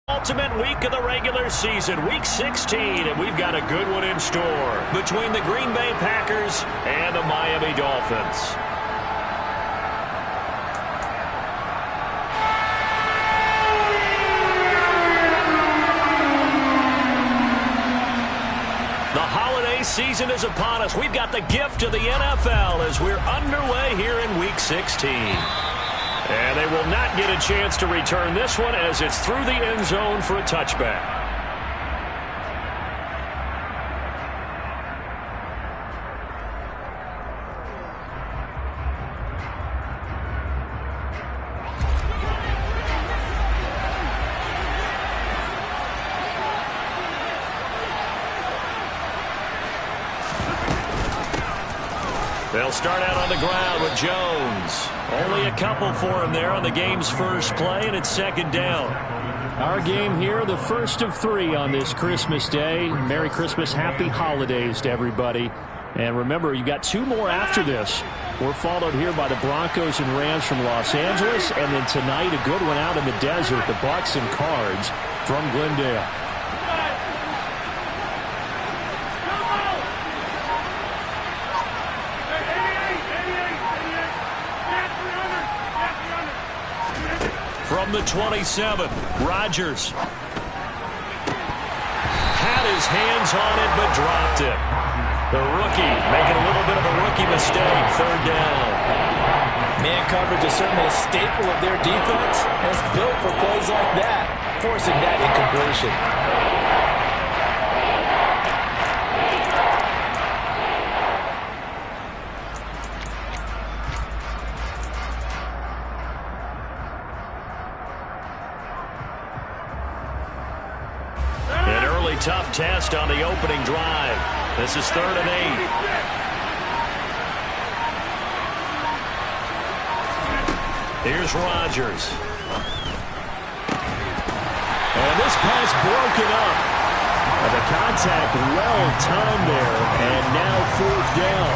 Ultimate week of the regular season, week 16, and we've got a good one in store between the Green Bay Packers and the Miami Dolphins. The holiday season is upon us. We've got the gift of the NFL as we're underway here in week 16. And they will not get a chance to return this one as it's through the end zone for a touchback. They'll start out on the ground with Jones. Only a couple for him there on the game's first play, and it's second down. Our game here, the first of 3 on this Christmas Day. Merry Christmas, Happy Holidays to everybody. And remember, you got 2 more after this. We're followed here by the Broncos and Rams from Los Angeles, and then tonight a good one out in the desert, the Bucs and Cards from Glendale. From the 27, Rodgers had his hands on it but dropped it. The rookie making a little bit of a rookie mistake, third down. Man coverage is certainly a staple of their defense, and it's built for plays like that, forcing that incompletion. Tough test on the opening drive. This is 3rd and 8. Here's Rodgers. And this pass broken up. And the contact well timed there. And now 4th down.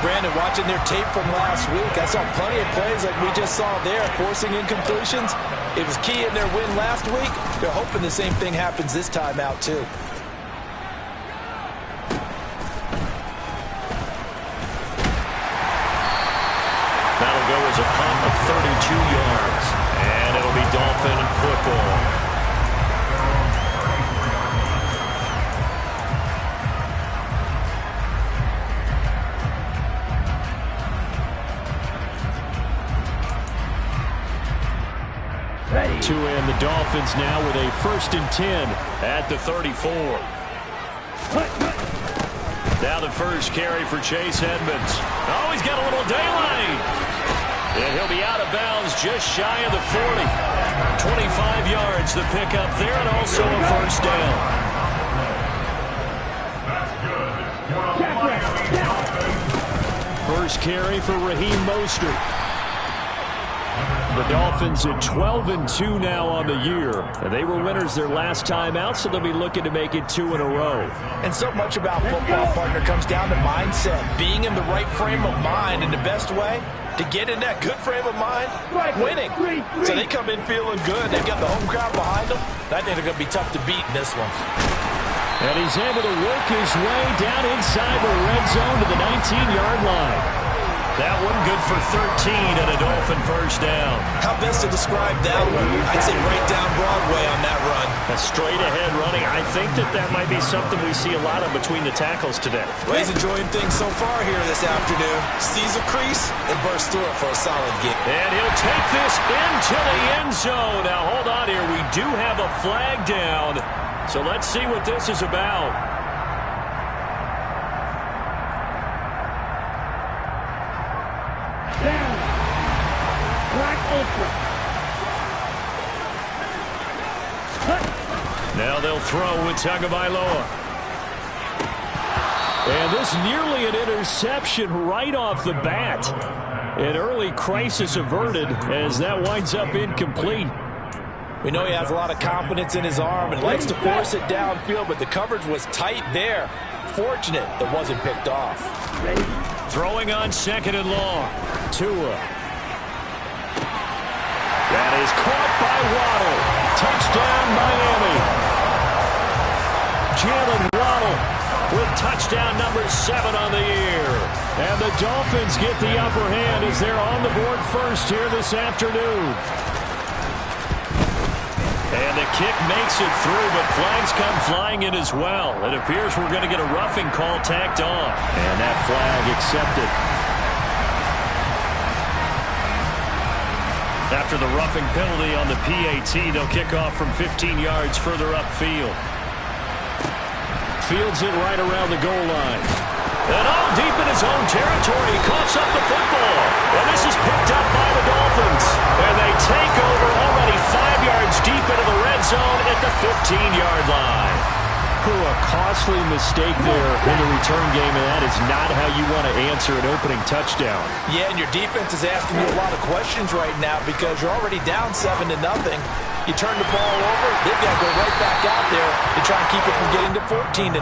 Brandon, watching their tape from last week, I saw plenty of plays like we just saw there, forcing incompletions. It was key in their win last week. They're hoping the same thing happens this time out, too. That'll go as a punt of 32 yards. And it'll be Dolphin football. To end the Dolphins now with a 1st and 10 at the 34. Now the first carry for Chase Edmonds. Oh, he's got a little daylight. And he'll be out of bounds just shy of the 40. 25 yards the pickup there, and also a 1st down. First carry for Raheem Mostert. The Dolphins at 12-2 now on the year. They were winners their last time out, so they'll be looking to make it 2 in a row. And so much about football, partner, comes down to mindset. Being in the right frame of mind, and the best way to get in that good frame of mind, winning. So they come in feeling good. They've got the home crowd behind them. I think they're going to be tough to beat in this one. And he's able to work his way down inside the red zone to the 19-yard line. That one good for 13 and a Dolphin 1st down. How best to describe that one? I'd say right down Broadway on that run. A straight-ahead running. I think that might be something we see a lot of between the tackles today. Well, he's enjoying things so far here this afternoon. Sees a crease and bursts through it for a solid game. And he'll take this into the end zone. Now, hold on here. We do have a flag down. So let's see what this is about. Now they'll throw with Tagovailoa. And this nearly an interception right off the bat. An early crisis averted as that winds up incomplete. We know he has a lot of confidence in his arm and likes to force it downfield, but the coverage was tight there. Fortunate it wasn't picked off. Throwing on 2nd and long. Tua. That is caught by Waddle. Touchdown. Jalen Waddle with touchdown number 7 on the year. And the Dolphins get the upper hand as they're on the board first here this afternoon. And the kick makes it through, but flags come flying in as well. It appears we're going to get a roughing call tacked on. And that flag accepted. After the roughing penalty on the PAT, they'll kick off from 15 yards further upfield. Fields it right around the goal line. And all deep in his own territory, he coughs up the football. And this is picked up by the Dolphins. And they take over already 5 yards deep into the red zone at the 15-yard line. A costly mistake there in the return game, and that is not how you want to answer an opening touchdown. Yeah, and your defense is asking you a lot of questions right now because you're already down 7-0. You turn the ball over, they've got to go right back out there to try and keep it from getting to 14-0.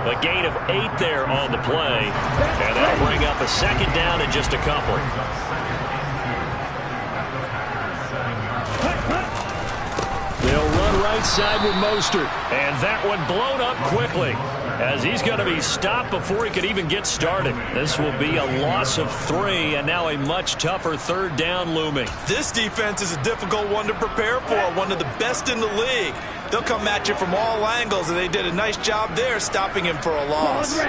A gain of 8 there on the play, and that'll bring up a second down and just a couple. They'll run right side with Mostert. And that one blown up quickly as he's going to be stopped before he could even get started. This will be a loss of 3, and now a much tougher third down looming. This defense is a difficult one to prepare for, one of the best in the league. They'll come at you from all angles, and they did a nice job there stopping him for a loss.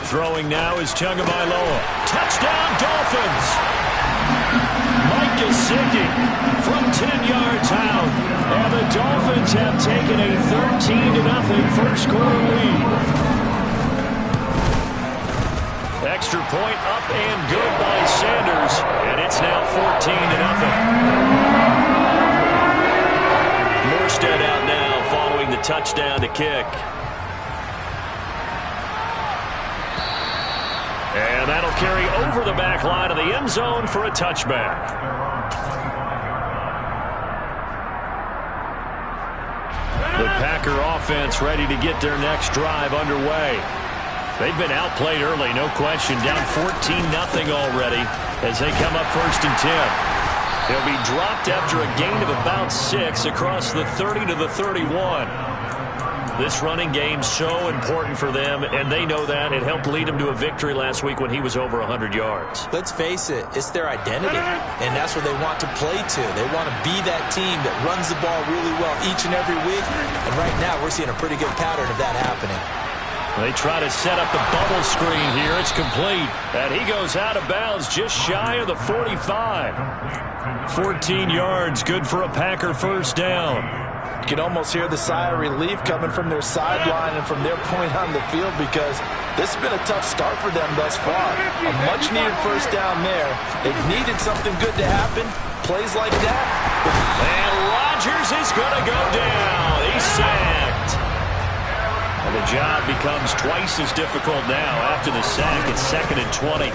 Throwing now is Tagovailoa. Touchdown, Dolphins! Mike Gesicki from 10 yards out. And the Dolphins have taken a 13-0 first quarter lead. Extra point up and good by Sanders. And it's now 14-0. Morstead out now following the touchdown to kick. And that'll carry over the back line of the end zone for a touchback. The Packer offense ready to get their next drive underway. They've been outplayed early, no question. Down 14-0 already as they come up 1st and 10. They'll be dropped after a gain of about 6 across the 30 to the 31. This running game so important for them, and they know that. It helped lead them to a victory last week when he was over 100 yards. Let's face it, it's their identity, and that's what they want to play to. They want to be that team that runs the ball really well each and every week, and right now we're seeing a pretty good pattern of that happening. They try to set up the bubble screen here. It's complete, and he goes out of bounds just shy of the 45. 14 yards, good for a Packer first down. You can almost hear the sigh of relief coming from their sideline and from their point on the field because this has been a tough start for them thus far. A much-needed first down there. They've needed something good to happen. Plays like that. And Rodgers is going to go down. He's sacked. And the job becomes twice as difficult now after the sack. It's 2nd and 20.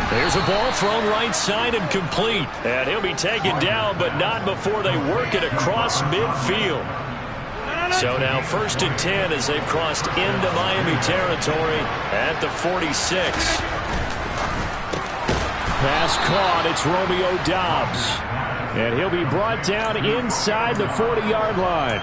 There's a ball thrown right side and complete. And he'll be taken down, but not before they work it across midfield. So now 1st and 10 as they've crossed into Miami territory at the 46. Pass caught. It's Romeo Doubs. And he'll be brought down inside the 40-yard line.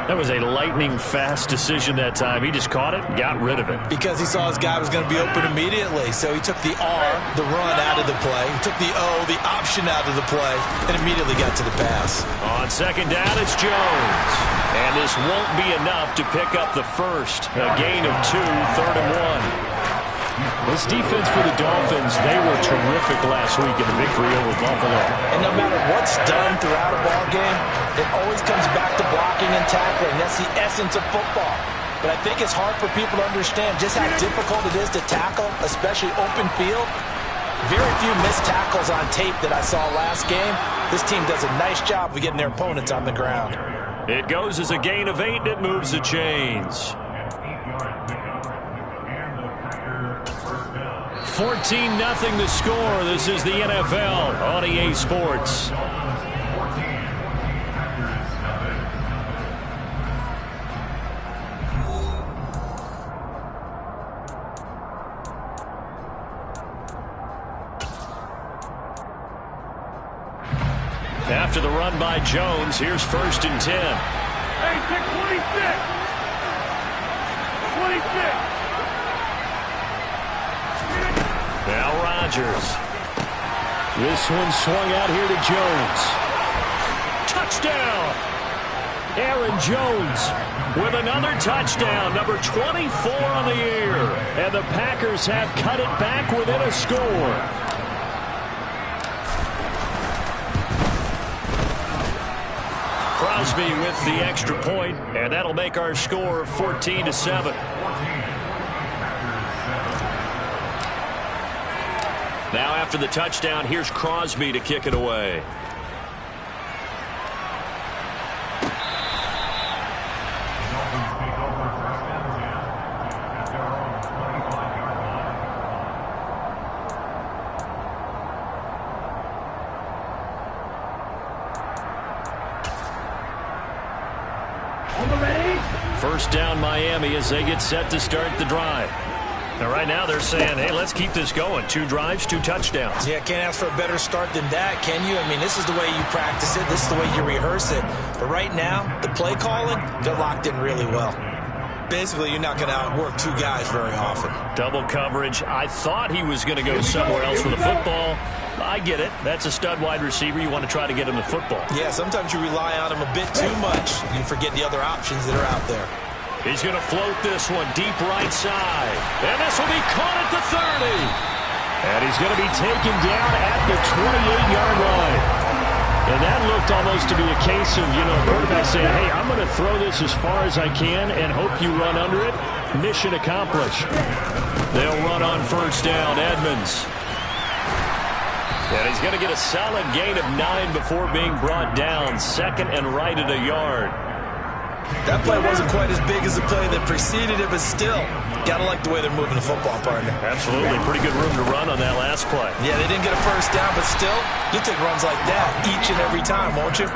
That was a lightning-fast decision that time. He just caught it and got rid of it. Because he saw his guy was going to be open immediately. So he took the R, the run, out of the play. He took the O, the option, out of the play, and immediately got to the pass. On 2nd down, it's Jones. And this won't be enough to pick up the first. A gain of 2, 3rd and 1. This defense for the Dolphins, they were terrific last week in the victory over Buffalo. And no matter what's done throughout a ball game, it always comes back to blocking and tackling. That's the essence of football. But I think it's hard for people to understand just how difficult it is to tackle, especially open field. Very few missed tackles on tape that I saw last game. This team does a nice job of getting their opponents on the ground. It goes as a gain of 8, and it moves the chains. 14-0 the score. This is the NFL on EA Sports. After the run by Jones, here's 1st and 10. Hey, pick 26. 26. Now Rodgers. This one swung out here to Jones. Touchdown! Aaron Jones with another touchdown, number 24 on the year. And the Packers have cut it back within a score. Crosby with the extra point, and that'll make our score 14-7. Now after the touchdown, here's Crosby to kick it away. First down Miami as they get set to start the drive. Now right now they're saying, hey, let's keep this going. 2 drives, 2 touchdowns. Yeah, can't ask for a better start than that, can you? I mean, this is the way you practice it. This is the way you rehearse it. But right now, the play calling, they're locked in really well. Basically, you're not going to outwork 2 guys very often. Double coverage. I thought he was going to go somewhere else with the football. I get it. That's a stud wide receiver. You want to try to get him the football. Yeah, sometimes you rely on him a bit too much. You forget the other options that are out there. He's going to float this one deep right side. And this will be caught at the 30. And he's going to be taken down at the 28-yard line. And that looked almost to be a case of, quarterback saying, hey, I'm going to throw this as far as I can and hope you run under it. Mission accomplished. They'll run on first down. Edmonds. And he's going to get a solid gain of 9 before being brought down. 2nd and right at a yard. That play wasn't quite as big as the play that preceded it, but still, got to like the way they're moving the football, partner. Absolutely. Pretty good room to run on that last play. Yeah, they didn't get a first down, but still, you'll take runs like that each and every time, won't you?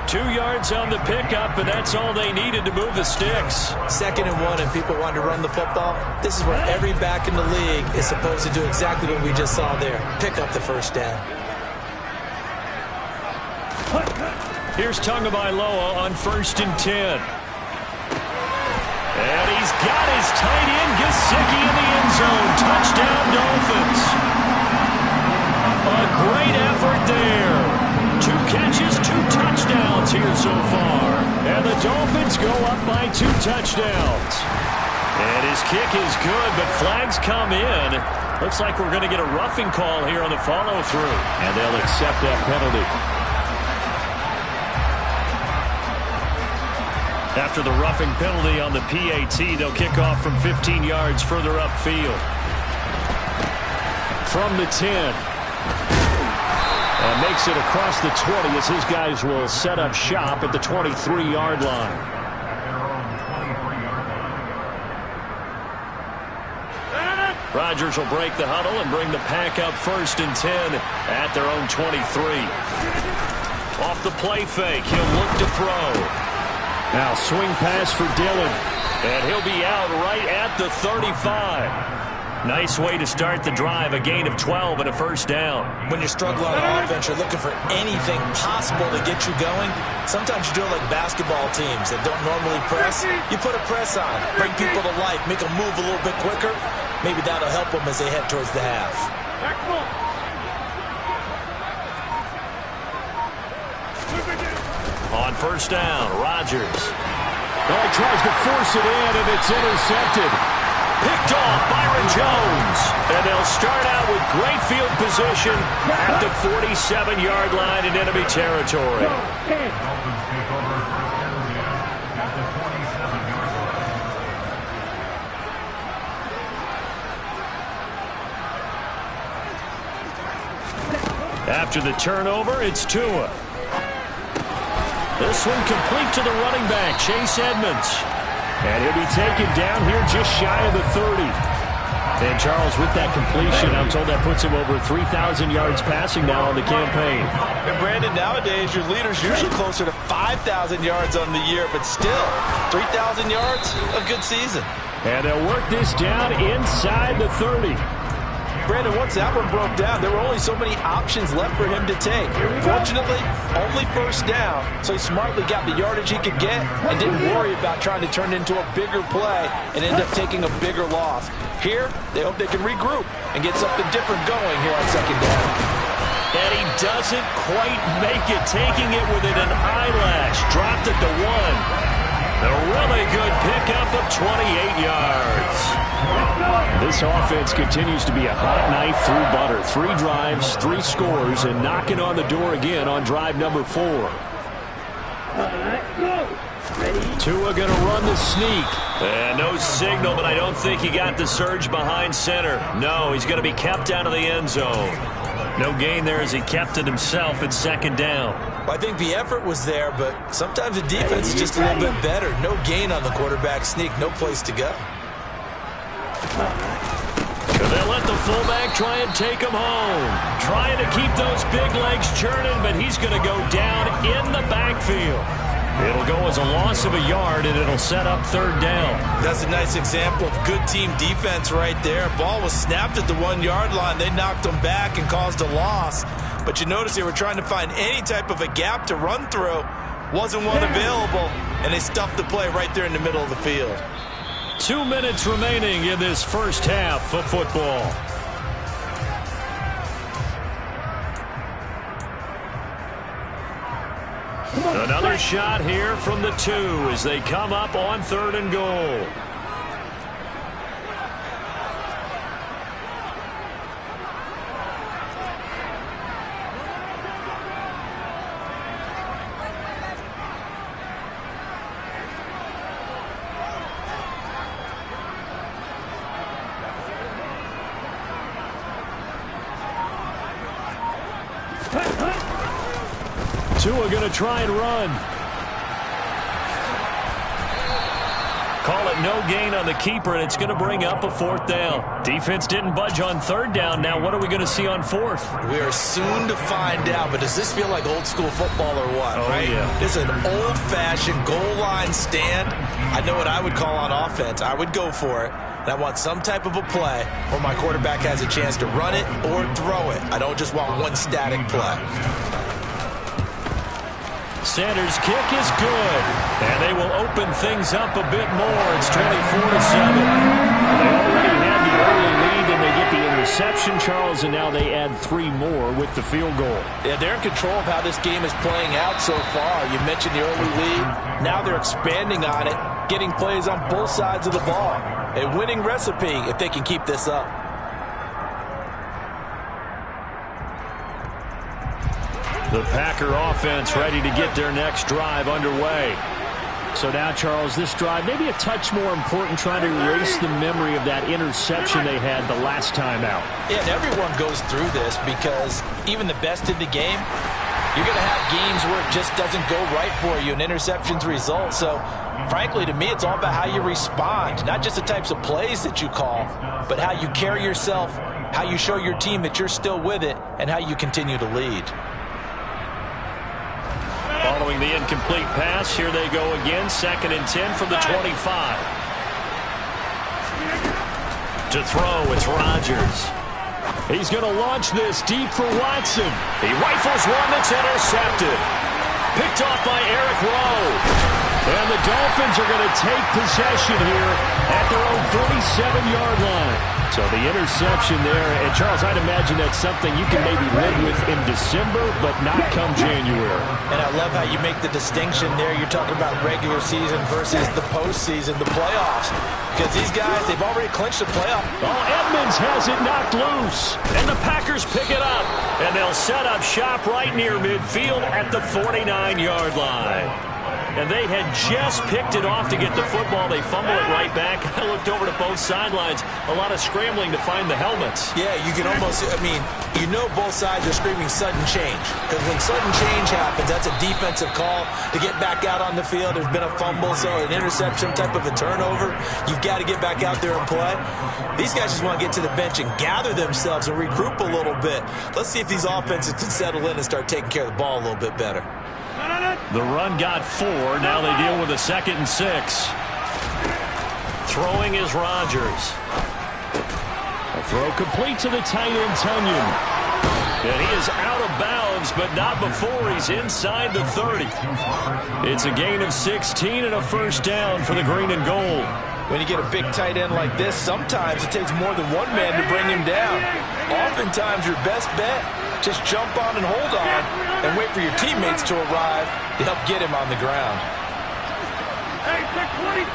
2 yards on the pickup, and that's all they needed to move the sticks. 2nd and 1, and people want to run the football. This is where every back in the league is supposed to do exactly what we just saw there. Pick up the first down. Here's Tagovailoa on 1st and 10. And he's got his tight end, Gesicki, in the end zone. Touchdown, Dolphins. A great effort there. 2 catches, 2 touchdowns here so far. And the Dolphins go up by 2 touchdowns. And his kick is good, but flags come in. Looks like we're going to get a roughing call here on the follow-through. And they'll accept that penalty. After the roughing penalty on the PAT, they'll kick off from 15 yards further upfield. From the 10. And makes it across the 20 as his guys will set up shop at the 23-yard line. Rodgers will break the huddle and bring the pack up 1st and 10 at their own 23. Off the play fake, he'll look to throw. Now swing pass for Dillon. And he'll be out right at the 35. Nice way to start the drive, a gain of 12 and a first down. When you're struggling on offense, you're looking for anything possible to get you going. Sometimes you do it like basketball teams that don't normally press. You put a press on, bring people to life, make them move a little bit quicker. Maybe that'll help them as they head towards the half. On first down, Rodgers. He tries to force it in, and it's intercepted. Picked off Byron Jones. And they'll start out with great field position at the 47-yard line in enemy territory. After the turnover, it's Tua. This one complete to the running back, Chase Edmonds. And he'll be taken down here just shy of the 30. And Charles, with that completion, I'm told that puts him over 3,000 yards passing now on the campaign. And Brandon, nowadays your leader's usually closer to 5,000 yards on the year, but still, 3,000 yards, a good season. And they'll work this down inside the 30. Brandon, once that one broke down, there were only so many options left for him to take. Fortunately, only first down, so he smartly got the yardage he could get and didn't worry about trying to turn it into a bigger play and end up taking a bigger loss. Here, they hope they can regroup and get something different going here on second down. And he doesn't quite make it, taking it within an eyelash. Dropped it to 1. A really good pickup of 28 yards. This offense continues to be a hot knife through butter. 3 drives, 3 scores, and knocking on the door again on drive number 4. Tua going to run the sneak. And no signal, but I don't think he got the surge behind center. No, he's going to be kept out of the end zone. No gain there as he kept it himself at second down. Well, I think the effort was there, but sometimes the defense is just a little bit better. No gain on the quarterback sneak, no place to go. They'll let the fullback try and take him home. Trying to keep those big legs churning, but he's going to go down in the backfield. It'll go as a loss of a yard, and it'll set up third down. That's a nice example of good team defense right there. Ball was snapped at the 1-yard line. They knocked him back and caused a loss. But you notice they were trying to find any type of a gap to run through. Wasn't one available, and they stuffed the play right there in the middle of the field. 2 minutes remaining in this first half of football. Another shot here from the 2 as they come up on 3rd and goal. Tua going to try and run. Call it no gain on the keeper, and it's going to bring up a 4th down. Defense didn't budge on 3rd down. Now what are we going to see on 4th? We are soon to find out, but does this feel like old school football or what? Oh, right? Yeah. This is an old-fashioned goal line stand. I know what I would call on offense. I would go for it. And I want some type of a play where my quarterback has a chance to run it or throw it. I don't just want one static play. Sanders' kick is good, and they will open things up a bit more. It's 24-7. They already had the early lead, and they get the interception, Charles, and now they add 3 more with the field goal. Yeah, they're in control of how this game is playing out so far. You mentioned the early lead. Now they're expanding on it, getting plays on both sides of the ball. A winning recipe if they can keep this up. The Packer offense ready to get their next drive underway. So now, Charles, this drive maybe a touch more important, trying to erase the memory of that interception they had the last time out. Yeah, and everyone goes through this because even the best in the game, you're going to have games where it just doesn't go right for you and interceptions result. So, frankly, to me, it's all about how you respond, not just the types of plays that you call, but how you carry yourself, how you show your team that you're still with it, and how you continue to lead. Following the incomplete pass, here they go again. 2nd and 10 from the 25. To throw, it's Rodgers. He's going to launch this deep for Watson. He rifles one that's intercepted. Picked off by Eric Rowe. And the Dolphins are going to take possession here at their own 47-yard line. So the interception there, and Charles, I'd imagine that's something you can maybe live with in December, but not come January. And I love how you make the distinction there. You're talking about regular season versus the postseason, the playoffs. Because these guys, they've already clinched the playoff. Oh, Edmonds has it knocked loose. And the Packers pick it up. And they'll set up shop right near midfield at the 49-yard line. And they had just picked it off to get the football. They fumble it right back. I looked over to both sidelines. A lot of scrambling to find the helmets. Yeah, you can almost, I mean, you know both sides are screaming sudden change. Because when sudden change happens, that's a defensive call to get back out on the field. There's been a fumble, so an interception type of a turnover. You've got to get back out there and play. These guys just want to get to the bench and gather themselves and regroup a little bit. Let's see if these offenses can settle in and start taking care of the ball a little bit better. The run got 4. Now they deal with a 2nd and 6. Throwing is Rodgers. Throw complete to the tight end, Tunyon. And he is out of bounds, but not before he's inside the 30. It's a gain of 16 and a first down for the green and gold. When you get a big tight end like this, sometimes it takes more than one man to bring him down. Oftentimes, your best bet, just jump on and hold on and wait for your teammates to arrive to help get him on the ground. Hey, pick 26.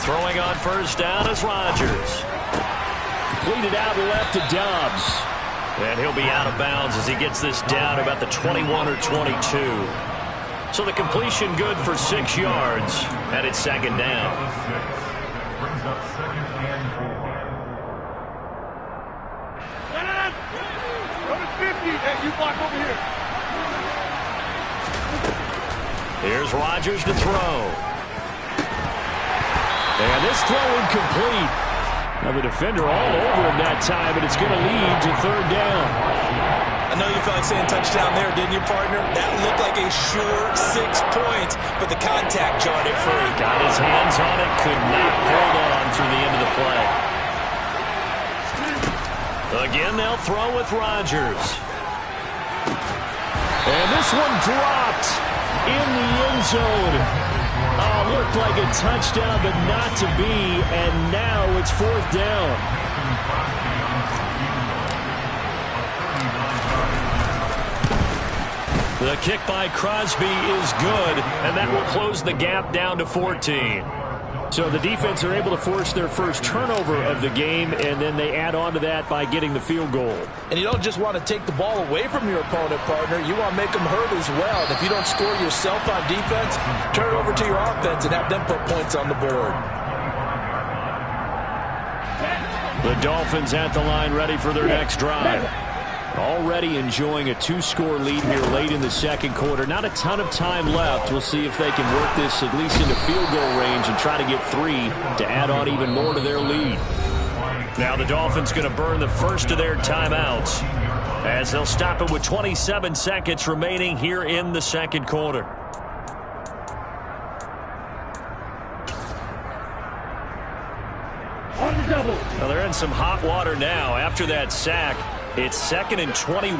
Throwing on first down is Rodgers. Completed out left to Dobbs. And he'll be out of bounds as he gets this down about the 21 or 22. So the completion good for 6 yards, and it's second down. Number 50. Hey, you block over here. Here's Rodgers to throw. And this throw incomplete. Now the defender all over him that time, and it's going to lead to third down. I know you felt like saying touchdown there, didn't you, partner? That looked like a sure 6 points, but the contact jarred it free. Got his hands on it, could not hold on through the end of the play. Again, they'll throw with Rodgers. And this one dropped in the end zone. Oh, looked like a touchdown, but not to be, and now it's fourth down. The kick by Crosby is good, and that will close the gap down to 14. So the defense are able to force their first turnover of the game, and then they add on to that by getting the field goal. And you don't just want to take the ball away from your opponent, partner. You want to make them hurt as well. And if you don't score yourself on defense, turn it over to your offense and have them put points on the board. The Dolphins at the line ready for their next drive. Already enjoying a 2-score lead here late in the second quarter. Not a ton of time left. We'll see if they can work this at least into field goal range and try to get 3 to add on even more to their lead. Now the Dolphins going to burn the first of their timeouts as they'll stop it with 27 seconds remaining here in the second quarter. Well, they're in some hot water now after that sack. It's 2nd and 21.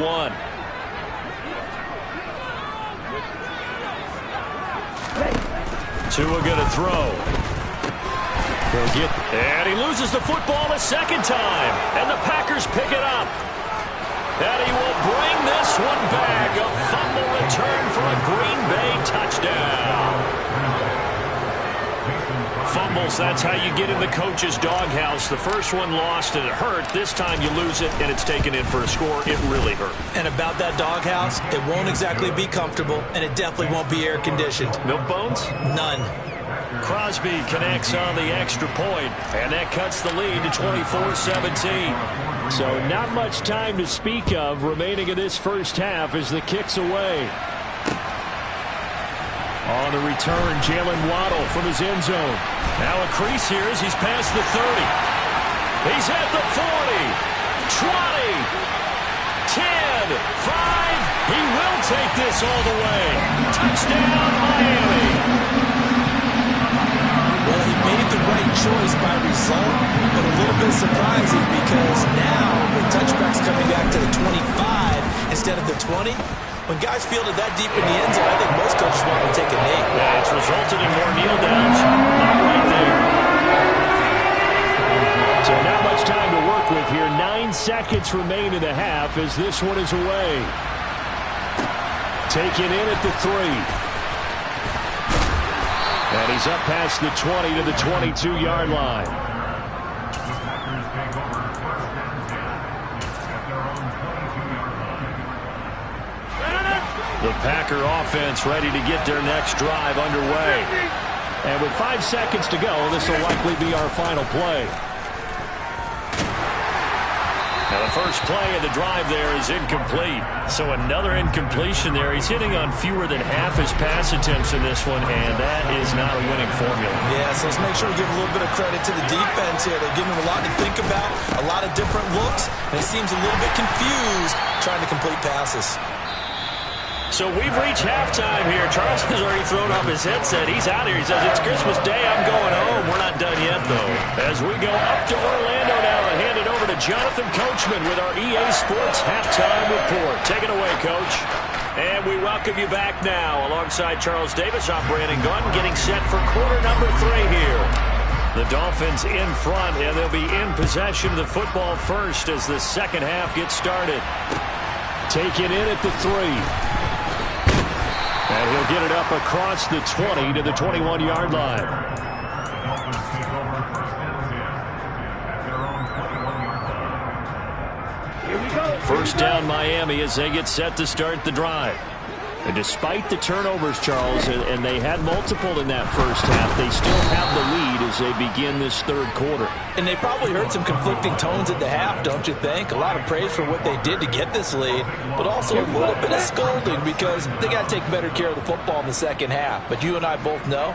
Tua going to throw. And he loses the football a second time. And the Packers pick it up. And he will bring this one back. A fumble return for a Green Bay touchdown. Fumbles, that's how you get in the coach's doghouse. The first one lost and it hurt. This time you lose it and it's taken in for a score. It really hurt. And about that doghouse, it won't exactly be comfortable, and it definitely won't be air-conditioned. Milk bones? None. Crosby connects on the extra point, and that cuts the lead to 24-17. So not much time to speak of remaining in this first half as the kick's away. On the return, Jalen Waddle from his end zone. Now a crease here as he's past the 30. He's at the 40, 20, 10, 5. He will take this all the way. Touchdown, Miami. Well, he made the right choice by result, but a little bit surprising because now the touchback's coming back to the 25 instead of the 20. When guys field it that deep in the end zone, I think most coaches want to take a knee. Yeah, it's resulted in more kneel downs. Not right there. So not much time to work with here. 9 seconds remain in the half as this one is away. Taken in at the 3. And he's up past the 20 to the 22-yard line. The Packer offense ready to get their next drive underway. And with 5 seconds to go, this will likely be our final play. Now the first play of the drive there is incomplete. So another incompletion there. He's hitting on fewer than half his pass attempts in this one, and that is not a winning formula. Yeah, so let's make sure we give a little bit of credit to the defense here. They're giving him a lot to think about, a lot of different looks, and he seems a little bit confused trying to complete passes. So we've reached halftime here. Charles has already thrown off his headset. He's out here. He says, it's Christmas Day. I'm going home. We're not done yet, though. As we go up to Orlando now, a hand it over to Jonathan Coachman with our EA Sports Halftime Report. Take it away, Coach. And we welcome you back now. Alongside Charles Davis, I'm Brandon Gunn, getting set for quarter number 3 here. The Dolphins in front, and they'll be in possession of the football first as the second half gets started. Taken in at the 3. And he'll get it up across the 20 to the 21-yard line. First down Miami as they get set to start the drive. And despite the turnovers, Charles, and they had multiple in that first half, they still have the lead as they begin this third quarter. And they probably heard some conflicting tones at the half, don't you think? A lot of praise for what they did to get this lead, but also a little bit of scolding because they got to take better care of the football in the second half. But you and I both know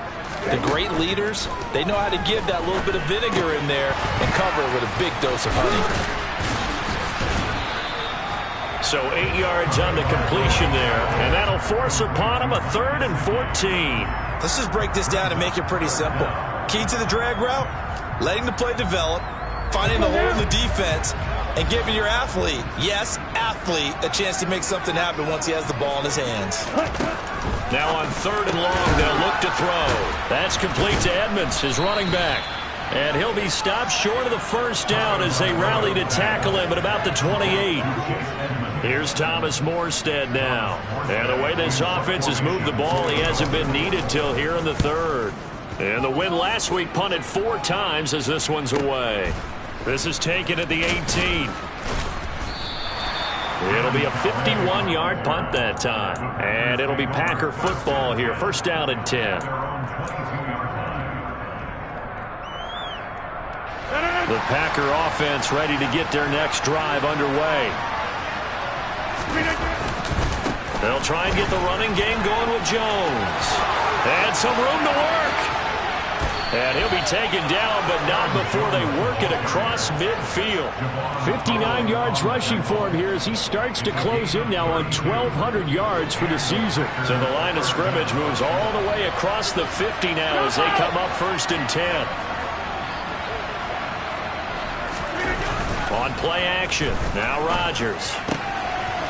the great leaders, they know how to give that little bit of vinegar in there and cover it with a big dose of honey. So 8 yards on the completion there, and that'll force upon him a 3rd and 14. Let's just break this down and make it pretty simple. Key to the drag route, letting the play develop, finding the hole in the defense, and giving your athlete, yes, athlete, a chance to make something happen once he has the ball in his hands. Now on 3rd and long, they'll look to throw. That's complete to Edmonds, his running back. And he'll be stopped short of the first down as they rally to tackle him at about the 28. Here's Thomas Morstead now. And the way this offense has moved the ball, he hasn't been needed till here in the 3rd. And the win last week punted 4 times as this one's away. This is taken at the 18. It'll be a 51-yard punt that time. And it'll be Packer football here. First down and 10. The Packer offense ready to get their next drive underway. They'll try and get the running game going with Jones. And some room to work. And he'll be taken down, but not before they work it across midfield. 59 yards rushing for him here as he starts to close in now on 1,200 yards for the season. So the line of scrimmage moves all the way across the 50 now as they come up 1st and 10. On play action, now Rodgers.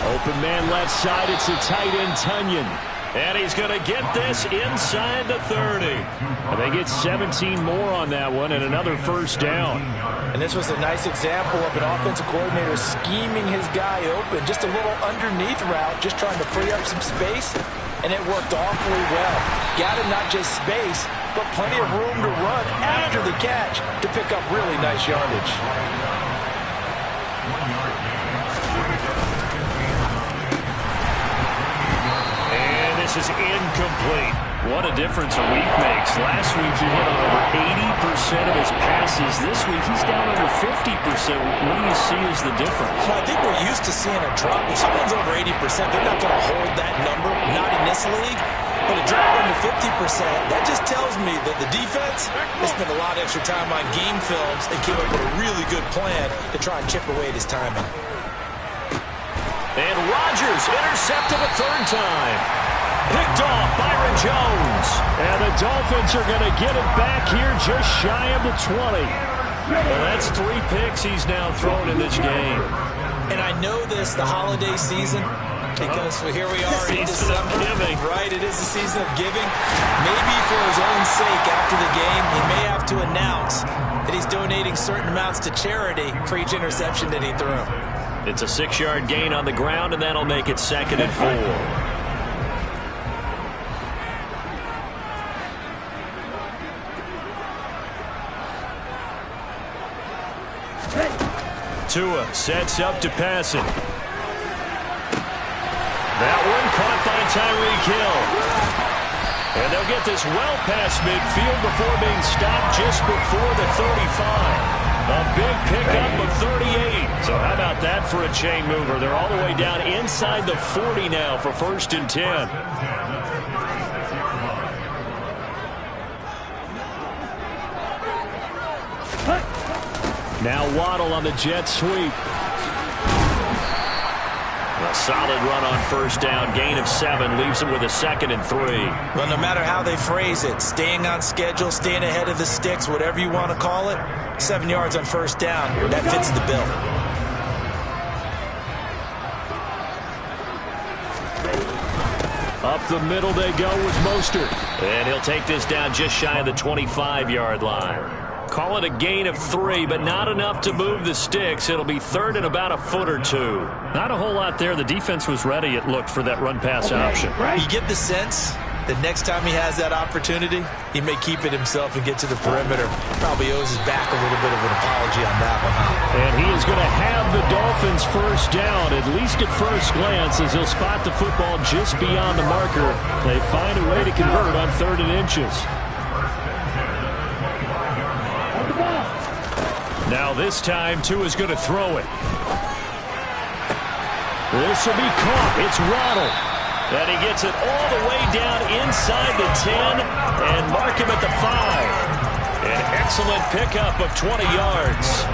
Open man left side, it's a tight end, Tunyon. And he's going to get this inside the 30. And they get 17 more on that one and another first down. And this was a nice example of an offensive coordinator scheming his guy open. Just a little underneath route, just trying to free up some space. And it worked awfully well. Got him not just space, but plenty of room to run after the catch to pick up really nice yardage. This is incomplete. What a difference a week makes. Last week he hit on over 80% of his passes. This week he's down over 50%. What do you see as the difference? Well, I think we're used to seeing a drop. If someone's over 80%, they're not going to hold that number, not in this league. But a drop under 50%, that just tells me that the defense has spent a lot of extra time on game films and came up with a really good plan to try and chip away at his timing. And Rodgers intercepted a 3rd time. Picked off Byron Jones. And the Dolphins are going to get it back here just shy of the 20. Well, that's 3 picks he's now thrown in this game. And I know this, the holiday season, because here we are in December. Right, it is the season of giving. Maybe for his own sake after the game, he may have to announce that he's donating certain amounts to charity for each interception that he threw. It's a 6-yard gain on the ground, and that'll make it 2nd and 4. Tua sets up to pass it. That one caught by Tyreek Hill. And they'll get this well past midfield before being stopped just before the 35. A big pickup of 38. So how about that for a chain mover? They're all the way down inside the 40 now for 1st and 10. Now Waddle on the jet sweep. A Solid run on first down. Gain of 7 leaves him with a 2nd and 3. Well, no matter how they phrase it, staying on schedule, staying ahead of the sticks, whatever you want to call it, 7 yards on first down, that fits the bill. Up the middle they go with Mostert. And he'll take this down just shy of the 25-yard line. Call it a gain of 3, but not enough to move the sticks. It'll be 3rd and about a foot or 2. Not a whole lot there. The defense was ready, it looked, for that run-pass option. You get the sense that next time he has that opportunity, he may keep it himself and get to the perimeter. Probably owes his back a little bit of an apology on that one, huh? And he is going to have the Dolphins first down, at least at first glance, as he'll spot the football just beyond the marker. They find a way to convert on 3rd and inches. Now this time, Tua is going to throw it. This will be caught. It's Waddle. And he gets it all the way down inside the 10 and mark him at the 5. An excellent pickup of 20 yards.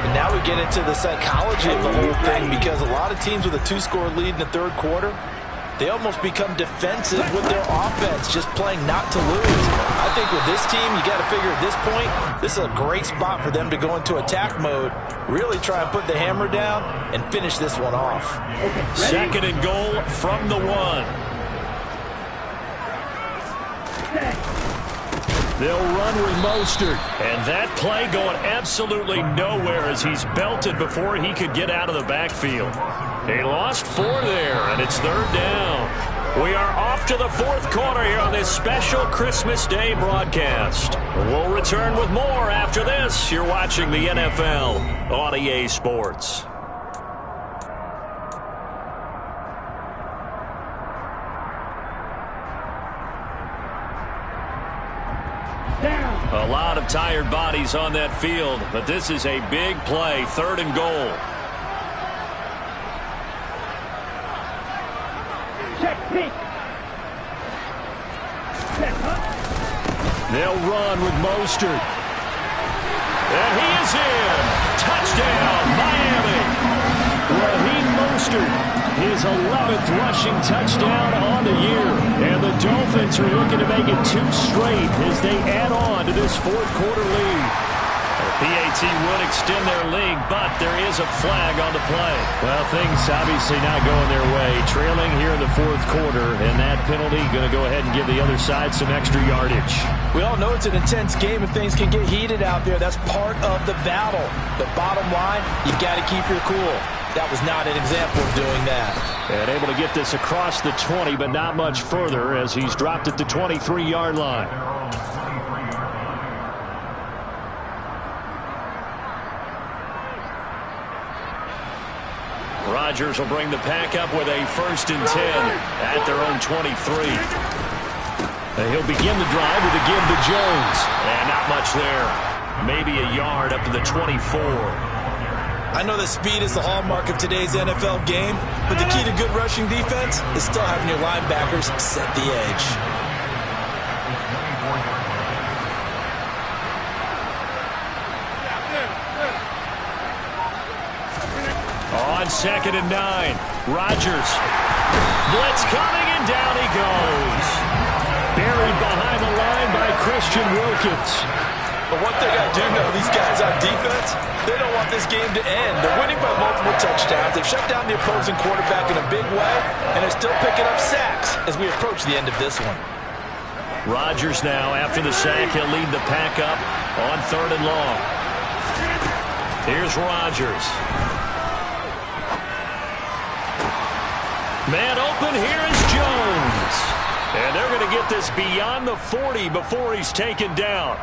And now we get into the psychology of the whole thing, because a lot of teams with a 2-score lead in the 3rd quarter, they almost become defensive with their offense, just playing not to lose. I think with this team, you got to figure at this point, this is a great spot for them to go into attack mode, really try and put the hammer down and finish this one off. 2nd and goal from the 1. They'll run with Mostert. And that play going absolutely nowhere as he's belted before he could get out of the backfield. They lost 4 there, and it's 3rd down. We are off to the 4th quarter here on this special Christmas Day broadcast. We'll return with more after this. You're watching the NFL on EA Sports. A lot of tired bodies on that field, but this is a big play, 3rd and goal. They'll run with Mostert. And he is in. Touchdown, Miami. Raheem Mostert, his 11th rushing touchdown on the year. And the Dolphins are looking to make it 2 straight as they add on to this 4th quarter lead. The PAT would extend their lead, but there is a flag on the play. Well, things obviously not going their way. Trailing here in the 4th quarter, and that penalty going to go ahead and give the other side some extra yardage. We all know it's an intense game and things can get heated out there. That's part of the battle. The bottom line, you got to keep your cool. That was not an example of doing that. And able to get this across the 20, but not much further as he's dropped at the 23-yard line. Rodgers will bring the pack up with a 1st and 10 at their own 23. He'll begin the drive with a give to Jones. And not much there. Maybe a yard up to the 24. I know that speed is the hallmark of today's NFL game, but the key to good rushing defense is still having your linebackers set the edge. On 2nd and 9, Rodgers. Blitz coming, and down he goes. Buried behind the line by Christian Wilkins. But one thing I do know, these guys on defense, they don't want this game to end. They're winning by multiple touchdowns. They've shut down the opposing quarterback in a big way, and they're still picking up sacks as we approach the end of this one. Rodgers now, after the sack, he'll lead the pack up on 3rd and long. Here's Rodgers. Man open, here is Jones. And they're going to get this beyond the 40 before he's taken down.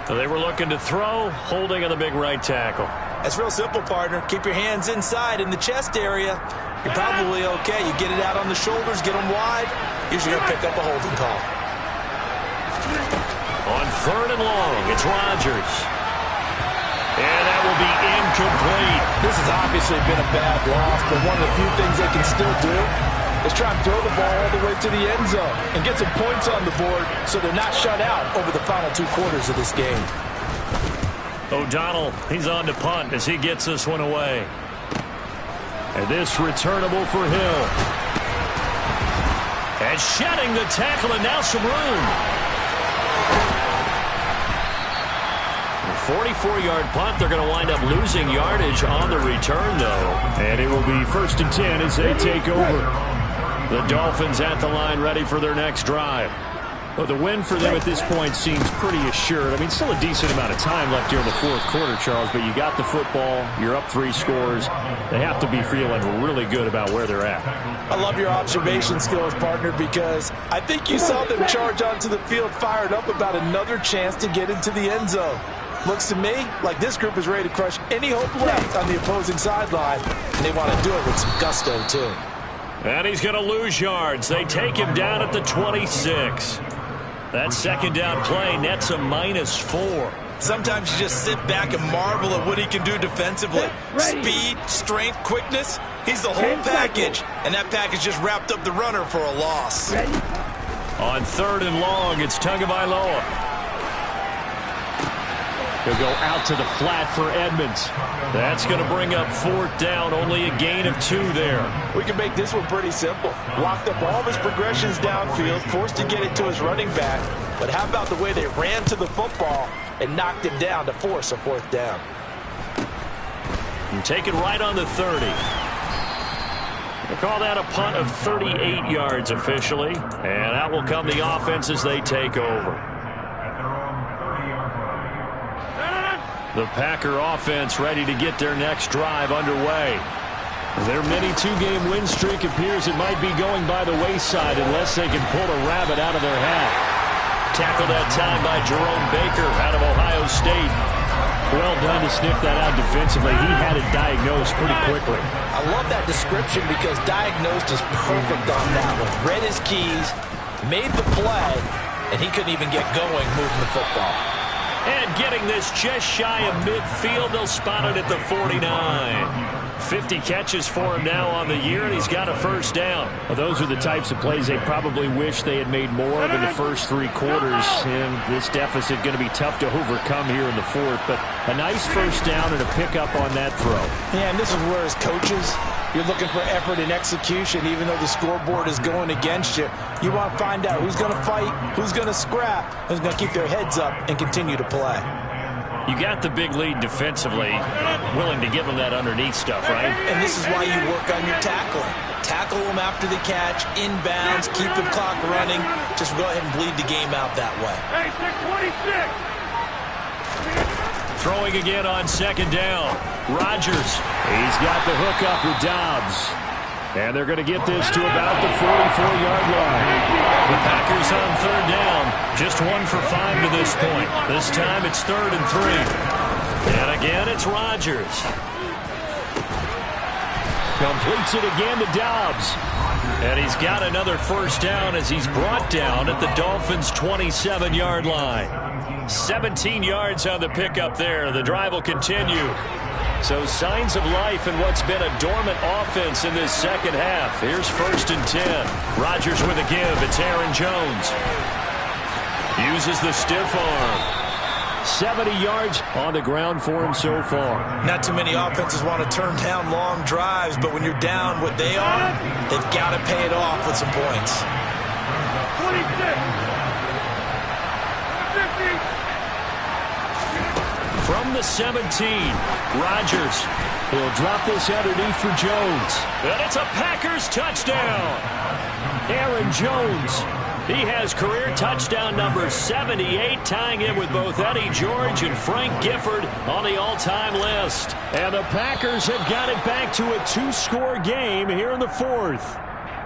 They were looking to throw, holding on the big right tackle. That's real simple, partner. Keep your hands inside in the chest area. You're probably okay. You get it out on the shoulders, get them wide. Usually going to pick up a holding call. On 3rd and long, it's Rodgers. And that will be incomplete. This has obviously been a bad loss, but one of the few things they can still do is try and throw the ball all the way to the end zone and get some points on the board so they're not shut out over the final 2 quarters of this game. O'Donnell, he's on to punt as he gets this one away. And this returnable for Hill. And shedding the tackle, and now some room. 44-yard punt. They're going to wind up losing yardage on the return, though. And it will be 1st and 10 as they take over. The Dolphins at the line, ready for their next drive. Well, the win for them at this point seems pretty assured. I mean, still a decent amount of time left here in the 4th quarter, Charles, but you got the football. You're up 3 scores. They have to be feeling really good about where they're at. I love your observation skills, partner, because I think you saw them charge onto the field fired up about another chance to get into the end zone. Looks to me like this group is ready to crush any hope left on the opposing sideline, and they want to do it with some gusto, too. And he's going to lose yards. They take him down at the 26. That second down play nets a -4. Sometimes you just sit back and marvel at what he can do defensively. Speed, strength, quickness. He's the whole package, and that package just wrapped up the runner for a loss. On 3rd and long, it's Tagovailoa. He'll go out to the flat for Edmonds. That's going to bring up 4th down, only a gain of 2 there. We can make this one pretty simple. Locked up all of his progressions downfield, forced to get it to his running back. But how about the way they ran to the football and knocked him down to force a 4th down? And take it right on the 30. They call that a punt of 38 yards officially. And out will come the offense as they take over. The Packer offense ready to get their next drive underway. Their mini 2-game win streak appears it might be going by the wayside unless they can pull a rabbit out of their hat. Tackled that time by Jerome Baker out of Ohio State. Well done to sniff that out defensively. He had it diagnosed pretty quickly. I love that description because diagnosed is perfect on that one. Read his keys, made the play, and he couldn't even get going moving the football. And getting this just shy of midfield, they'll spot it at the 49. 50 catches for him now on the year, and he's got a 1st down. Well, those are the types of plays they probably wish they had made more of in the first 3 quarters. And this deficit going to be tough to overcome here in the 4th. But a nice 1st down and a pickup on that throw. Yeah, and this is where as coaches, you're looking for effort and execution, even though the scoreboard is going against you. You want to find out who's going to fight, who's going to scrap, who's going to keep their heads up and continue to play. You got the big lead defensively, willing to give them that underneath stuff, right? And this is why you work on your tackling. Tackle them after the catch, inbounds, keep the clock running. Just go ahead and bleed the game out that way. Hey, 626. Throwing again on 2nd down. Rodgers. He's got the hook up with Dobbs. And they're going to get this to about the 44-yard line. The Packers on 3rd down. Just 1 for 5 to this point. This time it's 3rd and 3. And again, it's Rodgers. Completes it again to Dobbs. And he's got another 1st down as he's brought down at the Dolphins' 27-yard line. 17 yards on the pickup there. The drive will continue. So signs of life in what's been a dormant offense in this second half. Here's 1st and 10. Rodgers with a give. It's Aaron Jones. Uses the stiff arm. 70 yards on the ground for him so far. Not too many offenses want to turn down long drives, but when you're down what they are, they've got to pay it off with some points. 26. 50. From the 17, Rodgers. He'll drop this underneath for Jones. And it's a Packers touchdown. Aaron Jones. He has career touchdown number 78, tying him with both Eddie George and Frank Gifford on the all-time list. And the Packers have got it back to a 2-score game here in the 4th.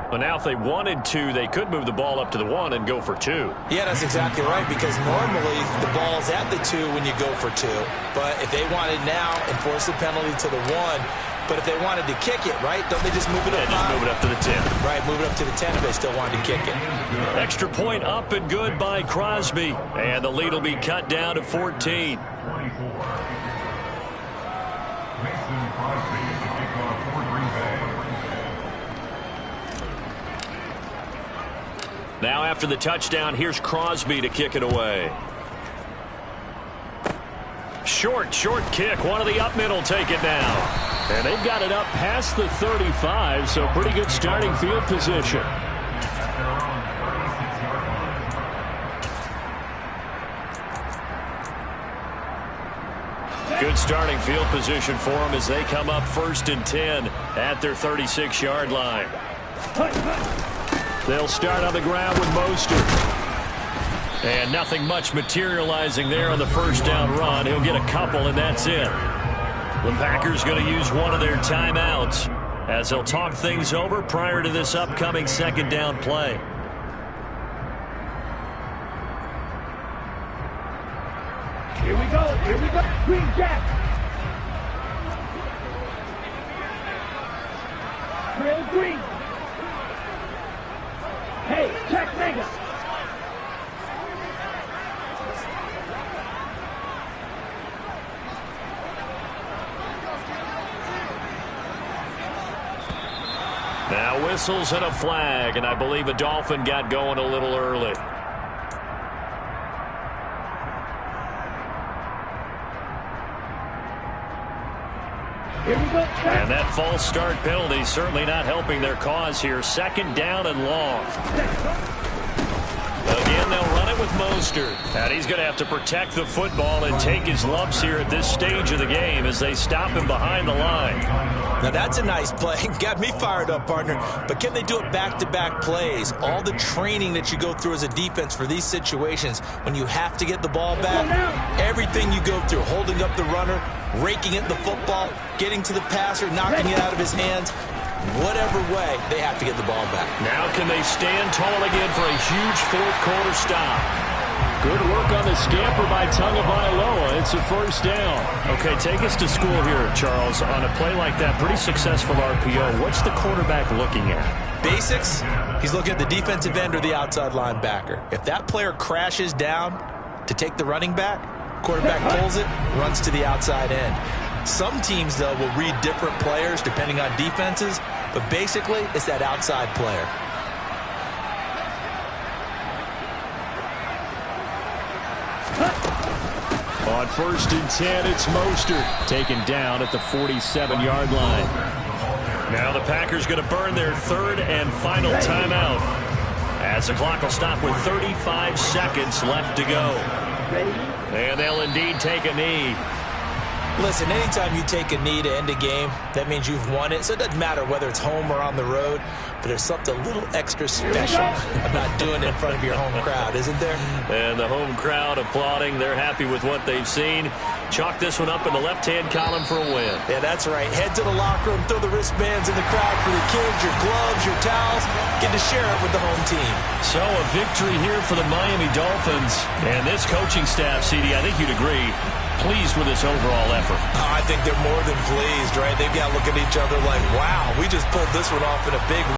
But now if they wanted to, they could move the ball up to the 1 and go for 2. Yeah, that's exactly right, because normally the ball's at the 2 when you go for 2. But if they wanted now, enforce the penalty to the 1. But if they wanted to kick it, right, don't they just move it up? Yeah, just move it up to the 10. Right, move it up to the 10 if they still wanted to kick it. Extra point up and good by Crosby. And the lead will be cut down to 14. Now after the touchdown, here's Crosby to kick it away. Short kick. One of the up middle take it now. And they've got it up past the 35, so pretty good starting field position. Good starting field position for them as they come up 1st and 10 at their 36-yard line. They'll start on the ground with Mostert. And nothing much materializing there on the first down run. He'll get a couple, and that's it. The Packers going to use one of their timeouts as they'll talk things over prior to this upcoming 2nd down play. Here we go. Here we go. Green Jack. Real green. Hey, check mega. Now whistles and a flag, and I believe a Dolphin got going a little early. And that false start penalty certainly not helping their cause here. 2nd down and long. Again, they'll run it with Mostert. And he's going to have to protect the football and take his lumps here at this stage of the game as they stop him behind the line. Now that's a nice play. Got me fired up, partner. But can they do it back-to-back plays? All the training that you go through as a defense for these situations, when you have to get the ball back, everything you go through, holding up the runner, raking at the football, getting to the passer, knocking it out of his hands, whatever way, they have to get the ball back. Now can they stand tall again for a huge 4th quarter stop? Good work on the scamper by Tagovailoa. It's a 1st down. Okay, take us to school here, Charles. On a play like that, pretty successful RPO. What's the quarterback looking at? Basics, he's looking at the defensive end or the outside linebacker. If that player crashes down to take the running back, quarterback pulls it, runs to the outside end. Some teams, though, will read different players depending on defenses, but basically it's that outside player. On 1st and 10, it's Mostert taken down at the 47-yard line. Now the Packers going to burn their 3rd and final timeout as the clock will stop with 35 seconds left to go. And they'll indeed take a knee. Listen, anytime you take a knee to end a game, that means you've won it. So it doesn't matter whether it's home or on the road, but there's something a little extra special about doing it in front of your home crowd, isn't there? And the home crowd applauding. They're happy with what they've seen. Chalk this one up in the left-hand column for a win. Yeah, that's right. Head to the locker room, throw the wristbands in the crowd for the kids, your gloves, your towels. Get to share it with the home team. So a victory here for the Miami Dolphins. And this coaching staff, CD, I think you'd agree, pleased with this overall effort. I think they're more than pleased, right? They've got to look at each other like, wow, we just pulled this one off in a big